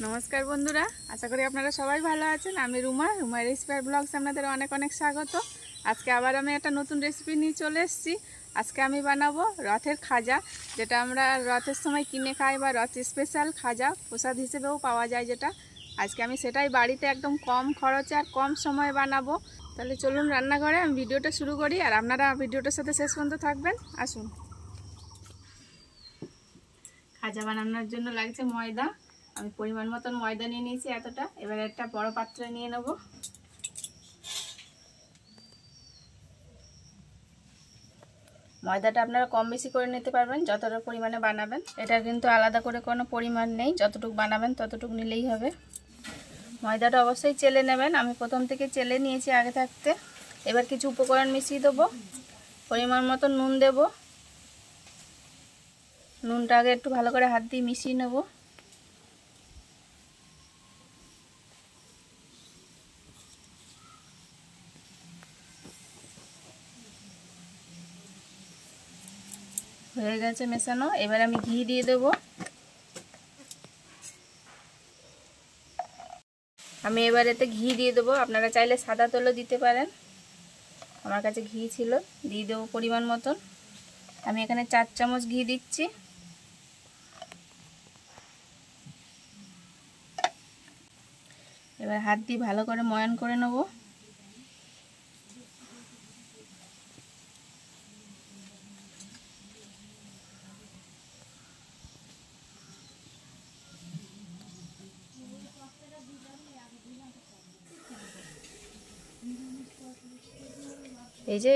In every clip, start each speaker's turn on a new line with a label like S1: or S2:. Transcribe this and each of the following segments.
S1: নমস্কার বন্ধুরা, আশা করি আপনারা সবাই ভালো আছেন। আমি রুমা রেসিপি ব্লগস আপনাদের অনেক অনেক স্বাগত। আজকে আবার আমি একটা নতুন রেসিপি নিয়ে চলে এসেছি। আজকে আমি বানাবো রথের খাজা, যেটা আমরা রথের সময় কিনে খাই বা রথ স্পেশাল খাজা প্রসাদ হিসেবেও পাওয়া যায় যেটা। আজকে আমি সেটাই বাড়িতে একদম কম খরচে আর কম সময়ে বানাবো। তাহলে চলুন রান্নাঘরে আমি ভিডিওটা শুরু করি, আর আপনারা ভিডিওটার সাথে শেষ পর্যন্ত থাকবেন। আসুন। খাজা বানানোর জন্য লাগছে ময়দা। আমি পরিমাণ মতন ময়দা নিয়ে নিয়েছি এতটা। এবার একটা বড় পাত্রে নিয়ে নেব। ময়দাটা আপনারা কম বেশি করে নিতে পারবেন যতটা পরিমাণে বানাবেন। এটা কিন্তু আলাদা করে কোনো পরিমাণ নেই, যতটুকু বানাবেন ততটুকু নিলেই হবে। ময়দাটা অবশ্যই চেলে নেবেন। আমি প্রথম থেকে চেলে নিয়েছি আগে থাকতে। এবার কিছু উপকরণ মিশিয়ে দেবো। পরিমাণ মতন নুন দেব। নুনটা আগে একটু ভালো করে হাত দিয়ে মিশিয়ে নেব। হয়ে গেছে মেশানো। এবার আমি ঘি দিয়ে দেব। আমি এবার এতে ঘি দিয়ে দেবো। আপনারা চাইলে সাদা তেলও দিতে পারেন। আমার কাছে ঘি ছিল, দিয়ে দেবো পরিমাণ মতন। আমি এখানে 4 চামচ ঘি দিচ্ছি। এবার হাত দিয়ে ভালো করে ময়ান করে নেব। এই যে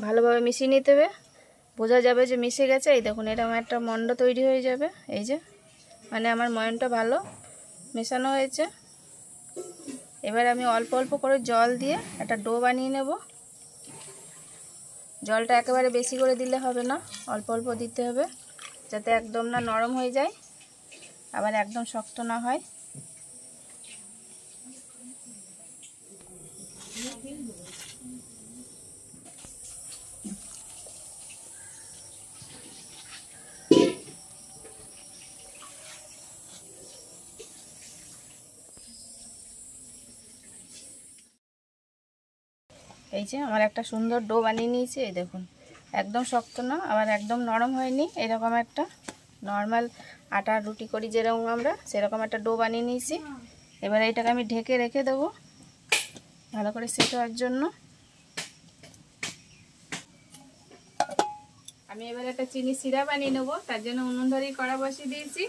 S1: ভালোভাবে মিশিয়ে নিতে হবে। বোঝা যাবে যে মিশে গেছে। এই দেখুন, এটা আমার একটা মন্ড তৈরি হয়ে যাবে। এই যে মানে আমার ময়ানটা ভালো মেশানো হয়েছে। এবার আমি অল্প অল্প করে জল দিয়ে একটা ডো বানিয়ে নেব। জলটা একেবারে বেশি করে দিলে হবে না, অল্প অল্প দিতে হবে, যাতে একদম না নরম হয়ে যায় আবার একদম শক্ত না হয়। এই যে আমার একটা সুন্দর ডো বানিয়ে নিয়েছি। এই দেখুন, একদম শক্ত না আবার একদম নরম হয়নি, এরকম একটা নর্মাল আটার রুটি করি যেরকম আমরা, সেরকম একটা ডো বানিয়ে নিয়েছি। এবার এইটাকে আমি ঢেকে রেখে দেবো ভালো করে সেট হওয়ার জন্য। আমি এবার একটা চিনি সিরা বানিয়ে নেবো। তার জন্য উনুন ধরেই কড়া বসিয়ে দিয়েছি।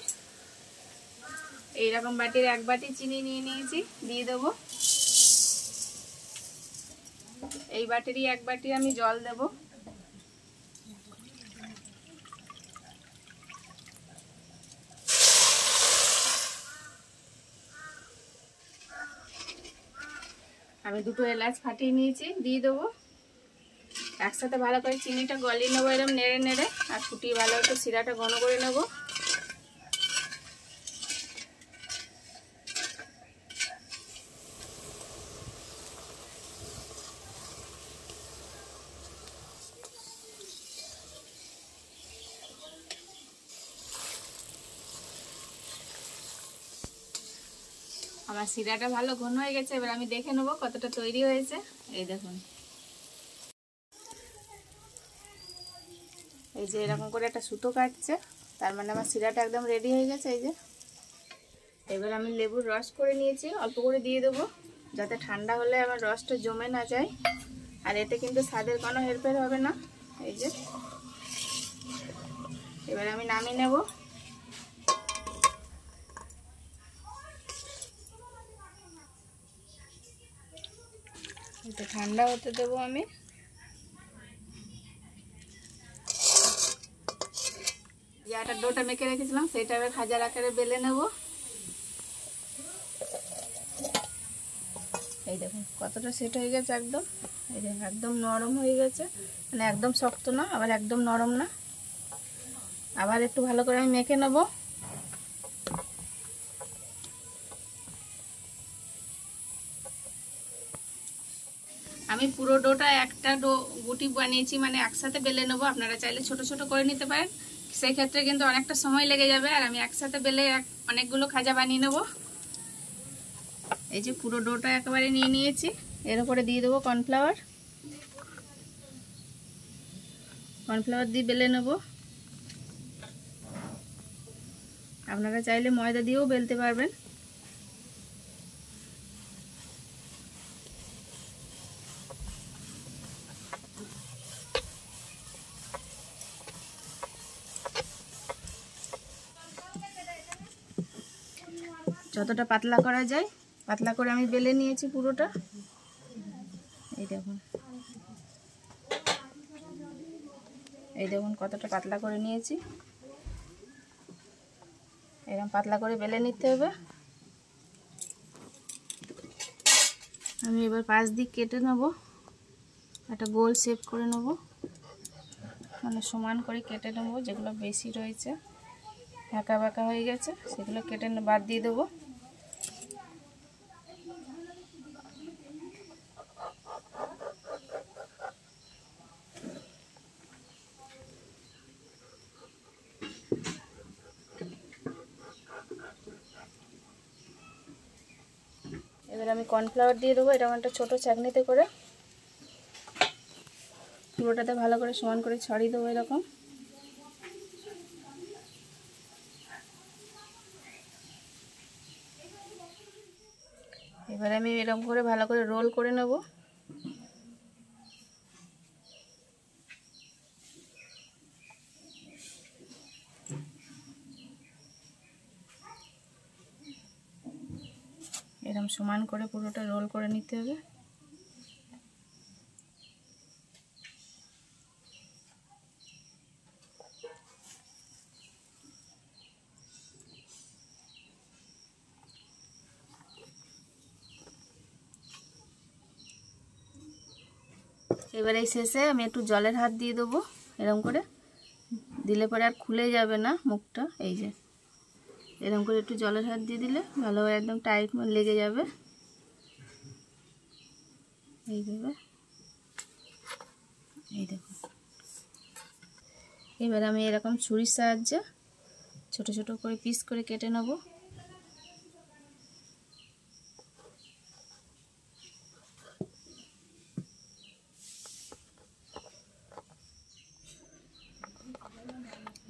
S1: এইরকম বাটির 1 বাটি চিনি নিয়ে নিয়েছি, দিয়ে দেবো। এই বাটিরই 1 বাটি আমি জল দেব। আমি 2টো এলাচ ফাটিয়ে নিয়েছি, দিয়ে দেবো। একসাথে ভালো করে চিনিটা গলিয়ে নেবো, এরকম নেড়ে নেড়ে, আর ফুটিয়ে ভালো একটু সিরাটা ঘন করে নেবো। আমার সিরাটা ভালো ঘন হয়ে গেছে। এবার আমি দেখে নেবো কতটা তৈরি হয়েছে। এই দেখুন, এই যে এরকম করে একটা সুতো কাটছে, তার মানে আমার সিরাটা একদম রেডি হয়ে গেছে। এই যে এবার আমি লেবুর রস করে নিয়েছি, অল্প করে দিয়ে দেবো, যাতে ঠান্ডা হলে আমার রসটা জমে না যায়। আর এতে কিন্তু স্বাদের কোনো হেরফের হবে না। এই যে এবার আমি নামিয়ে নেব। একটু ঠান্ডা হতে দেবো আমি। যে আটার ডোটা মেখে রেখেছিলাম সেটা এবার খাজার আকারে বেলে নেব। এই দেখুন কতটা সেট হয়ে গেছে একদম। এই যে একদম নরম হয়ে গেছে, মানে একদম শক্ত না আবার একদম নরম না। আবার একটু ভালো করে আমি মেখে নেব। আমি পুরো ডোটা একটা গুটি বানিয়েছি, মানে একসাথে বেলে নেবো। আপনারা চাইলে ছোট ছোট করে নিতে পারেন, সেই ক্ষেত্রে কিন্তু অনেকটা সময় লেগে যাবে। আর আমি একসাথে বেলে অনেকগুলো খাজা বানিয়ে নেবো। এই যে পুরো ডোটা একেবারে নিয়ে নিয়েছি। এর উপরে দিয়ে দেবো কর্নফ্লাওয়ার। কর্নফ্লাওয়ার দিয়ে বেলে নেব। আপনারা চাইলে ময়দা দিয়েও বেলতে পারবেন। যতটা পাতলা করা যায় পাতলা করে আমি বেলে নিয়েছি পুরোটা। এই দেখুন কতটা পাতলা করে নিয়েছি। এরকম পাতলা করে বেলে নিতে হবে। আমি এবার পাশ দিক কেটে নেব, একটা গোল শেপ করে নেব, মানে সমান করে কেটে নেব। যেগুলো বেশি রয়েছে একা বাঁকা হয়ে গেছে সেগুলো কেটে বাদ দিয়ে দেবো। এবার আমি কর্নফ্লাওয়ার দিয়ে দেবো। এটা একটা ছোটো চাকনিতে করে পুরোটাতে ভালো করে সমান করে ছড়িয়ে দেবো এরকম। এবার আমি এরকম করে ভালো করে রোল করে নেব। এরকম সমান করে পুরোটা রোল করে নিতে হবে। এবার এই শেষে আমি একটু জলের হাত দিয়ে দেবো। এরকম করে দিলে পরে আর খুলে যাবে না মুখটা। এই যে এরকম করে একটু জলের হাত দিয়ে দিলে ভালোভাবে একদম টাইট লেগে যাবে। এইভাবে এই দেখুন। এবার আমি এরকম ছুরির সাহায্যে ছোট ছোট করে পিস করে কেটে নেব।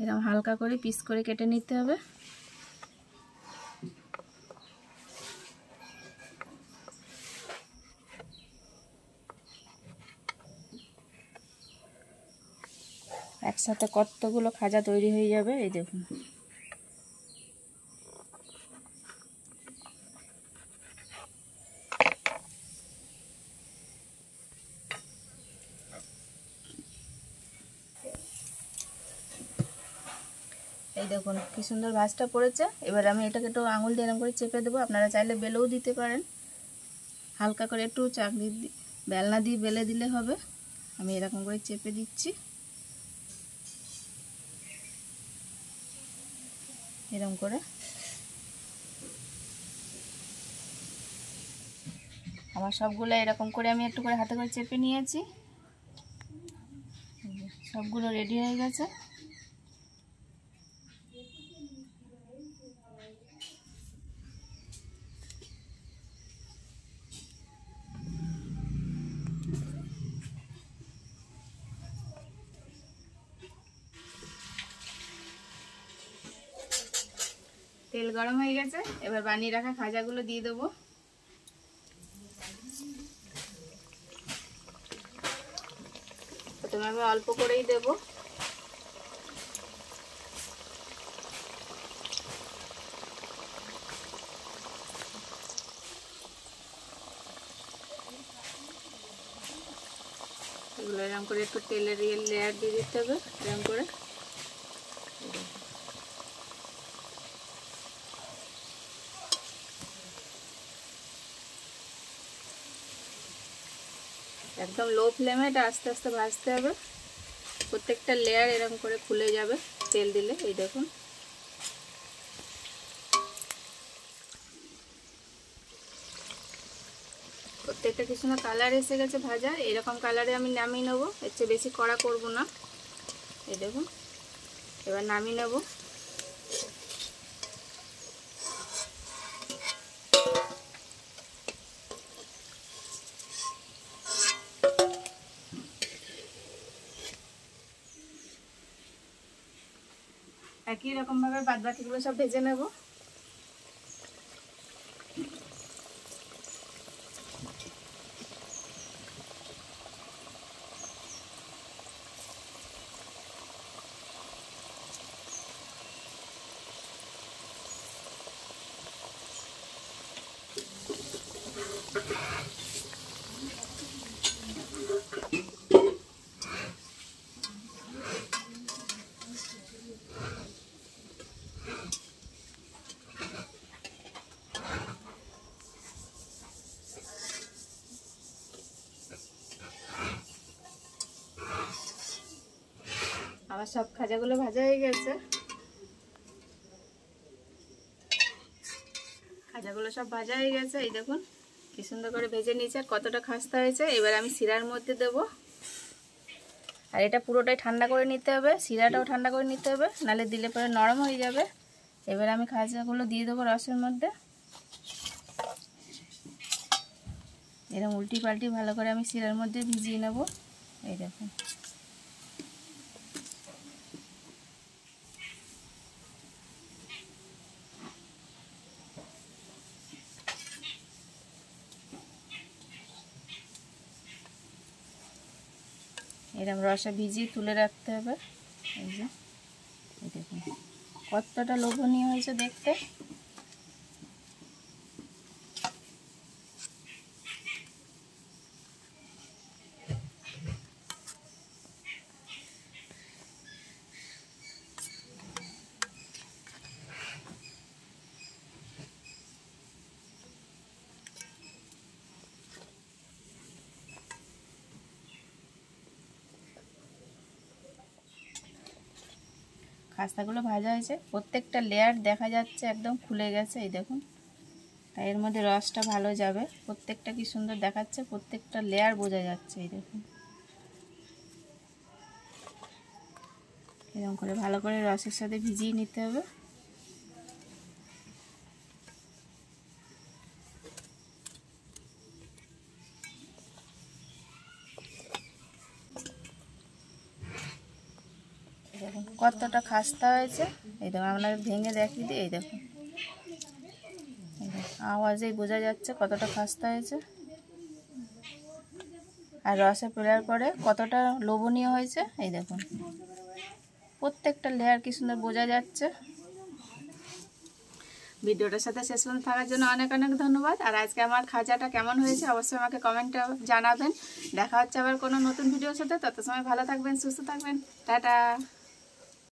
S1: এরকম হালকা করে পিস করে কেটে নিতে হবে। একসাথে কতগুলো খাজা তৈরি হয়ে যাবে এই দেখুন। এই দেখুন কি সুন্দর ভাঁজটা পড়েছে। এবার আমি এটাকে একটু আঙুল দিয়ে এরকম করে চেপে দেবো। আপনারা চাইলে বেলেও দিতে পারেন। হালকা করে একটু চাকনি বেলনা দিয়ে বেলে দিলে হবে। আমি এরকম করে চেপে দিচ্ছি। এরকম করে আমার সবগুলো এরকম করে আমি একটু করে হাতে করে চেপে নিয়েছি। সবগুলো রেডি হয়ে গেছে। তেল গরম হয়ে গেছে। এবার বানিয়ে রাখা খাজাগুলো দিয়ে দেবো। প্রথমে আমি অল্প করেই দেবো। এগুলো এরকম করে একটু তেলের লেয়ার দিয়ে দিতে হবে এরকম করে। একদম লো ফ্লেমে এটা আস্তে আস্তে ভাজতে হবে। প্রত্যেকটা লেয়ার এরকম করে খুলে যাবে তেল দিলে। এই দেখুন প্রত্যেকটা কি সুন্দর কালার এসে গেছে ভাজা। এরকম কালারে আমি নামিয়ে নেবো। এর চেয়ে বেশি কড়া করব না। এই দেখুন এবার নামিয়ে নেব। একই রকমভাবে বাদ বাকিগুলো সব ভেজে নেব। আমার সব খাজাগুলো ভাজা হয়ে গেছে। খাজাগুলো সব ভাজা হয়ে গেছে, এই দেখুন কি সুন্দর করে ভেজে নিয়েছে, কতটা খাস্তা হয়েছে। এবার আমি শিরার মধ্যে দেব। আর এটা পুরোটাই ঠান্ডা করে নিতে হবে, শিরাটাও ঠান্ডা করে নিতে হবে, নাহলে দিলে পরে নরম হয়ে যাবে। এবার আমি খাজাগুলো দিয়ে দেবো রসের মধ্যে। এরকম উল্টি পাল্টি ভালো করে আমি শিরার মধ্যে ভিজিয়ে নেব। এই দেখুন এরকম রসা ভিজিয়ে তুলে রাখতে হবে। এই যে এই দেখুন কতটা লোভনীয় হয়েছে দেখতে। খাস্তাগুলো ভাজা হয়েছে, প্রত্যেকটা লেয়ার দেখা যাচ্ছে একদম খুলে গেছে। এই দেখুন, তাই এর মধ্যে রসটা ভালো যাবে। প্রত্যেকটা কি সুন্দর দেখাচ্ছে, প্রত্যেকটা লেয়ার বোঝা যাচ্ছে। এই দেখুন এরকম করে ভালো করে রসের সাথে ভিজিয়ে নিতে হবে। দেখুন কতটা খাস্তা হয়েছে। এই দেখুন আপনাদের ভেঙে দেখিয়ে দিই। এই দেখুন আওয়াজেই বোঝা যাচ্ছে কতটা খাস্তা হয়েছে, আর রসে পেলার পরে কতটা লোভনীয় হয়েছে। এই দেখুন প্রত্যেকটা লেয়ার কি সুন্দর বোঝা যাচ্ছে। ভিডিওটার সাথে শেষ পর্যন্ত থাকার জন্য অনেক অনেক ধন্যবাদ। আর আজকে আমার খাজাটা কেমন হয়েছে অবশ্যই আমাকে কমেন্টে জানাবেন। দেখা হচ্ছে আবার কোনো নতুন ভিডিওর সাথে। তত সময় ভালো থাকবেন, সুস্থ থাকবেন। টাটা।